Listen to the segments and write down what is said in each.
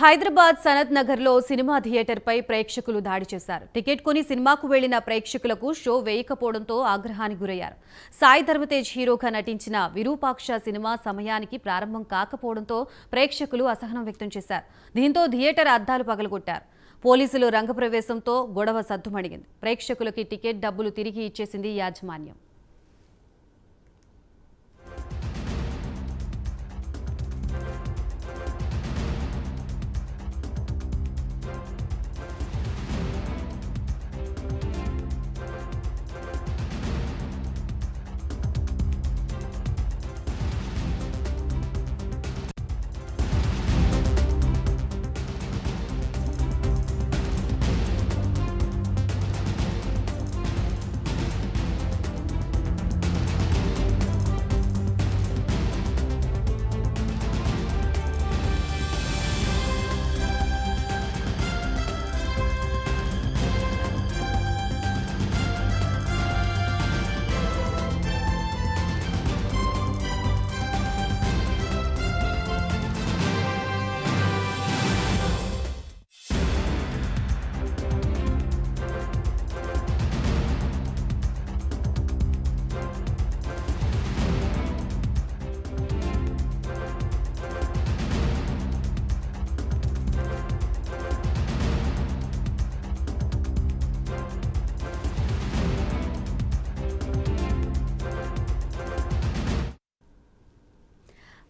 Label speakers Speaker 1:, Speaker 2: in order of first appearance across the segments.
Speaker 1: హైదరాబాద్ సనత్ నగర్ లో cinema theatre పై ప్రేక్షకులు దాడి చేశారు. టికెట్ కొని సినిమాకు వెళ్లిన ప్రేక్షకులకు షో వేయకపోవడంతో ఆగ్రహానికి గురయ్యారు. సాయి ధర్మతేజ్ హీరోగా నటించిన విరూపాక్ష సినిమా సమయానికి ప్రారంభం కాకపోవడంతో ప్రేక్షకులు అసహనం వ్యక్తం చేశారు. దీంతో థియేటర్ అద్దాలు పగలగొట్టారు. పోలీసులు రంగప్రవేశంతో గొడవ సద్దుమణిగింది. ప్రేక్షకులకి టికెట్ డబ్బులు తిరిగి ఇచ్చేసింది యాజమాన్యం.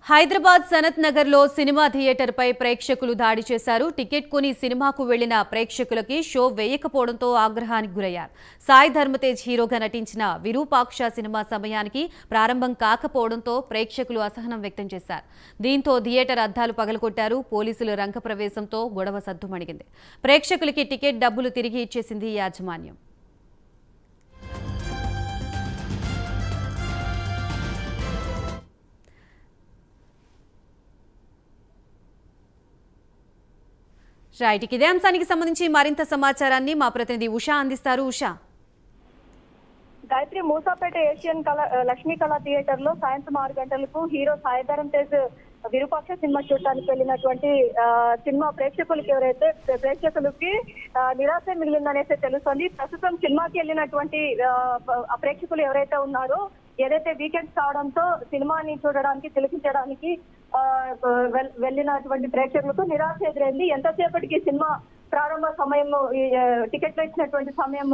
Speaker 1: హైదరాబాద్ సనత్ నగర్ లో సినిమా థియేటర్ పై ప్రేక్షకులు దాడి చేశారు. టికెట్ కొని సినిమాకు వెళ్లిన ప్రేక్షకులకి షో వేయకపోవడంతో ఆగ్రహానికి గురయ్యారు. సాయి ధర్మతేజ్ హీరోగా నటించిన విరూపాక్ష సినిమా సమయానికి ప్రారంభం కాకపోవడంతో ప్రేక్షకులు అసహనం వ్యక్తం చేశారు. దీంతో థియేటర్ అద్దాలు పగలగొట్టారు. పోలీసులు రంగప్రవేశంతో గొడవ సద్దుమణిగింది. ప్రేక్షకులకి టికెట్ డబ్బులు తిరిగి ఇచ్చేసింది యాజమాన్యం. రైట్, ఇదే అంశానికి సంబంధించి మరింత సమాచారాన్ని మా ప్రతినిధి ఉషా అందిస్తారు. ఉషా,
Speaker 2: గాయత్రి, మూసాపేట ఏషియన్ లక్ష్మీ కళా థియేటర్ లో సాయంత్రం 6 గంటలకు హీరో సాయి ధరమ్ తేజ్ విరూపాక్ష సినిమా చూడటానికి వెళ్ళినటువంటి సినిమా ప్రేక్షకులకి నిరాశ మిగిలిందనేసి తెలుస్తుంది. ప్రస్తుతం సినిమాకి వెళ్ళినటువంటి ప్రేక్షకులు ఎవరైతే ఉన్నారో, ఏదైతే వీకెండ్స్ కావడంతో సినిమాని చూడడానికి తిలకించడానికి వెళ్ళినటువంటి ప్రేక్షకులకు నిరాశ ఎదురైంది. ఎంతసేపటికి సినిమా ప్రారంభ సమయం, టికెట్లు ఇచ్చినటువంటి సమయం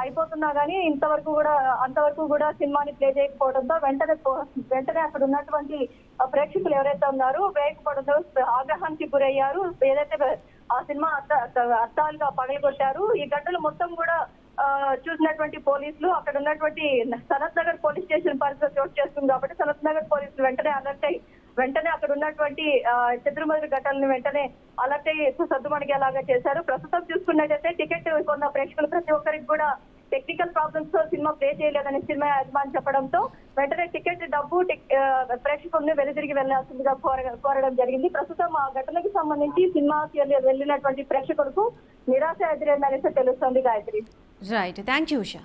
Speaker 2: అయిపోతున్నా గానీ అంతవరకు కూడా సినిమాని ప్లే చేయకపోవడంతో వెంటనే అక్కడ ఉన్నటువంటి ప్రేక్షకులు ఎవరైతే ఉన్నారో వేయకపోవడంతో ఆగ్రహానికి గురయ్యారు. ఏదైతే ఆ సినిమా అద్దాలుగా పగలగొట్టారు. ఈ ఘటనలు మొత్తం కూడా చూసినటువంటి పోలీసులు, అక్కడ ఉన్నటువంటి సనత్ నగర్ పోలీస్ స్టేషన్ పరిధిలో చోటు చేస్తుంది కాబట్టి సనత్ నగర్ పోలీసులు వెంటనే అలర్ట్ అయ్యి అక్కడ ఉన్నటువంటి చెదురుమదురు ఘటనలు వెంటనే అలర్ట్ అయ్యి సద్దుమణిగేలాగా చేశారు. ప్రస్తుతం చూసుకున్నట్టయితే టికెట్ కొన్న ప్రేక్షకులు ప్రతి ఒక్కరికి కూడా టెక్నికల్ ప్రాబ్లమ్స్ తో సినిమా ప్లే చేయలేదని సినిమా యజమాని చెప్పడంతో వెంటనే టికెట్ డబ్బు ప్రేక్షకులను వెనుదిరిగి వెళ్లాల్సిందిగా కోరడం జరిగింది. ప్రస్తుతం ఆ ఘటనకు సంబంధించి సినిమాకి వెళ్ళినటువంటి ప్రేక్షకులకు నిరాశ ఎదురైందనేసి తెలుస్తోంది. Gayatri,
Speaker 1: right, thank you Usha.